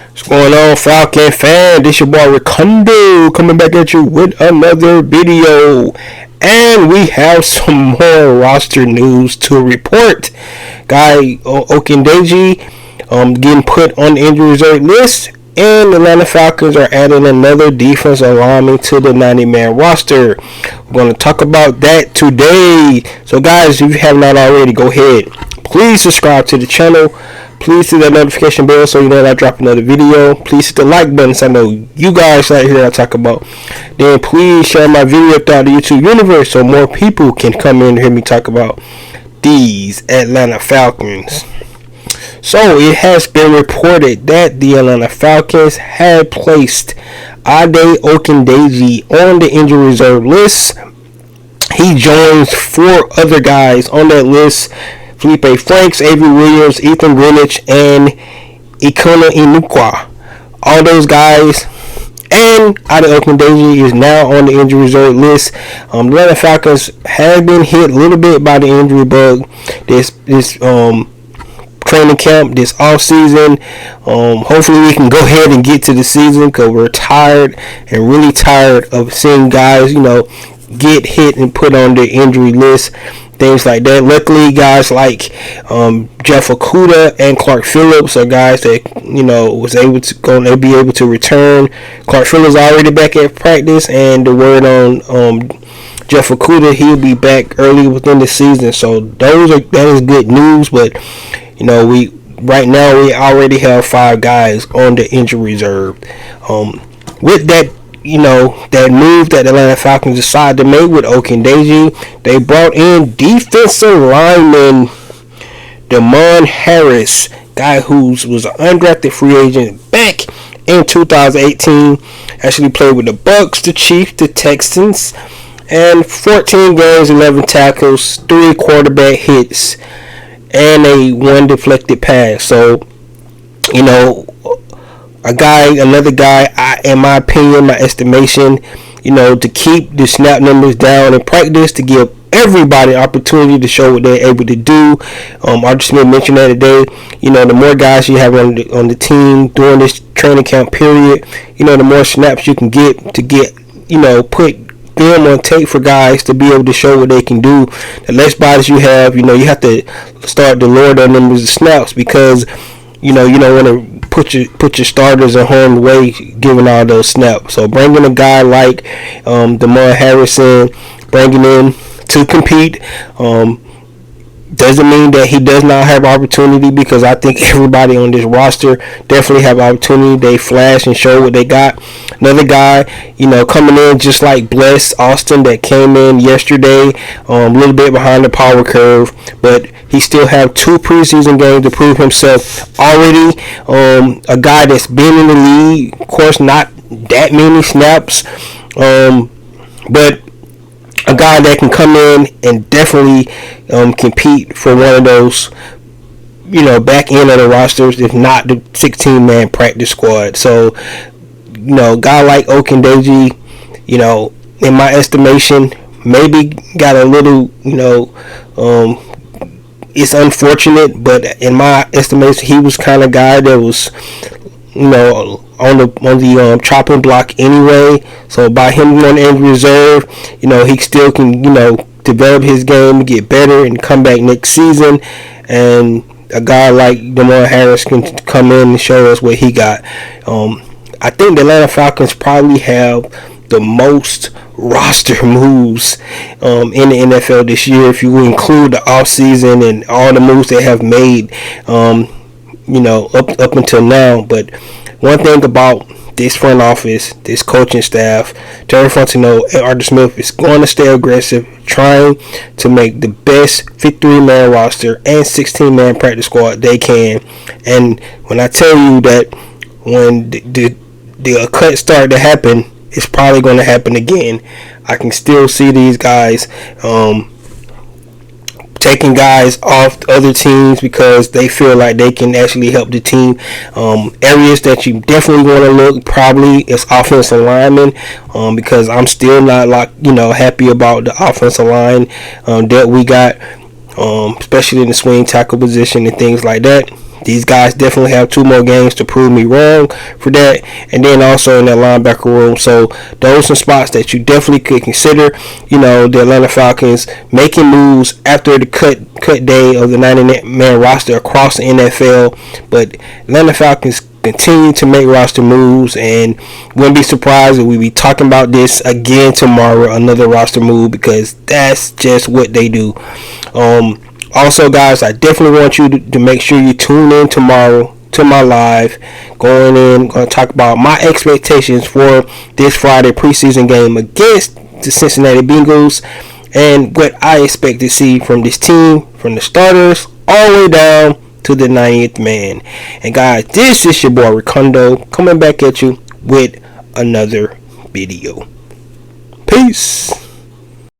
What's going on, Falcon fan? This your boy Ricondo coming back at you with another video. And we have some more roster news to report. Guy Ogundej getting put on the injury reserve list. And the Atlanta Falcons are adding another defensive lineman to the 90-man roster. We're going to talk about that today. So guys, if you have not already, go ahead. Please subscribe to the channel. Please hit that notification bell so you know when I drop another video. Please hit the like button so I know you guys right here I talk about. Then please share my video throughout the YouTube universe so more people can come in and hear me talk about these Atlanta Falcons. So it has been reported that the Atlanta Falcons had placed Ade Ogundej on the injury reserve list. He joins 4 other guys on that list: Felipe Franks, Avery Williams, Ethan Greenwich, and Ikona Inukwa. All those guys. And Ade Ogundej is now on the injury reserve list. The Atlanta Falcons have been hit a little bit by the injury bug this training camp, this off season. Hopefully we can go ahead and get to the season, because we're tired and really tired of seeing guys, get hit and put on the injury list, things like that. Luckily, guys like Jeff Okudah and Clark Phillips are guys that was able to be able to return. Clark Phillips already back at practice, and the word on Jeff Okudah, he'll be back early within the season. So that is good news. But we right now we already have 5 guys on the injury reserve. With that, that move that the Atlanta Falcons decided to make with Ogundej, they brought in defensive lineman Demone Harris, guy who was an undrafted free agent back in 2018. Actually played with the Bucks, the Chiefs, the Texans, and 14 games, 11 tackles, 3 quarterback hits, and a 1 deflected pass. So, another guy, in my opinion, my estimation, to keep the snap numbers down in practice, to give everybody opportunity to show what they're able to do. Arthur Smith mentioned that today. The more guys you have on the team during this training camp period, the more snaps you can get put them on tape for guys to be able to show what they can do. The less bodies you have, you have to start to lower their numbers of snaps, because you don't want to put your starters in harm's way giving all those snaps. So bringing a guy like Demone Harris in, bringing in to compete, doesn't mean that he does not have opportunity, because I think everybody on this roster definitely have opportunity. They flash and show what they got. Another guy, coming in just like Bless Austin, that came in yesterday, a little bit behind the power curve, but he still have 2 preseason games to prove himself already. A guy that's been in the league, of course, not that many snaps, but a guy that can come in and definitely compete for one of those, back end of the rosters, if not the 16-man practice squad. So, a guy like Ogundej, in my estimation, maybe got a little, it's unfortunate, but in my estimation, he was kind of guy that was, on the chopping block anyway. So by him on the injury reserve, he still can develop his game, get better, and come back next season. And a guy like Demone Harris can come in and show us what he got. I think the Atlanta Falcons probably have the most roster moves in the NFL this year, if you include the offseason and all the moves they have made up until now. But one thing about this front office, this coaching staff, Terry Fontenot and Arthur Smith, is going to stay aggressive, trying to make the best 53-man roster and 16-man practice squad they can. And when I tell you that when the cuts start to happen, it's probably going to happen again. I can still see these guys taking guys off other teams because they feel like they can actually help the team. Areas that you definitely want to look probably is offensive linemen, because I'm still not happy about the offensive line that we got. especially in the swing tackle position and things like that. These guys definitely have 2 more games to prove me wrong for that. And then also in that linebacker room. So those are some spots that you definitely could consider. You know, the Atlanta Falcons making moves after the cut day of the 90-man roster across the NFL. But Atlanta Falcons continue to make roster moves, and wouldn't be surprised if we be talking about this again tomorrow, another roster move, because that's just what they do. Also, guys, I definitely want you to make sure you tune in tomorrow to my live. Going to talk about my expectations for this Friday preseason game against the Cincinnati Bengals and what I expect to see from this team, from the starters all the way down to the 90th man. And guys, this is your boy Recondo coming back at you with another video. Peace.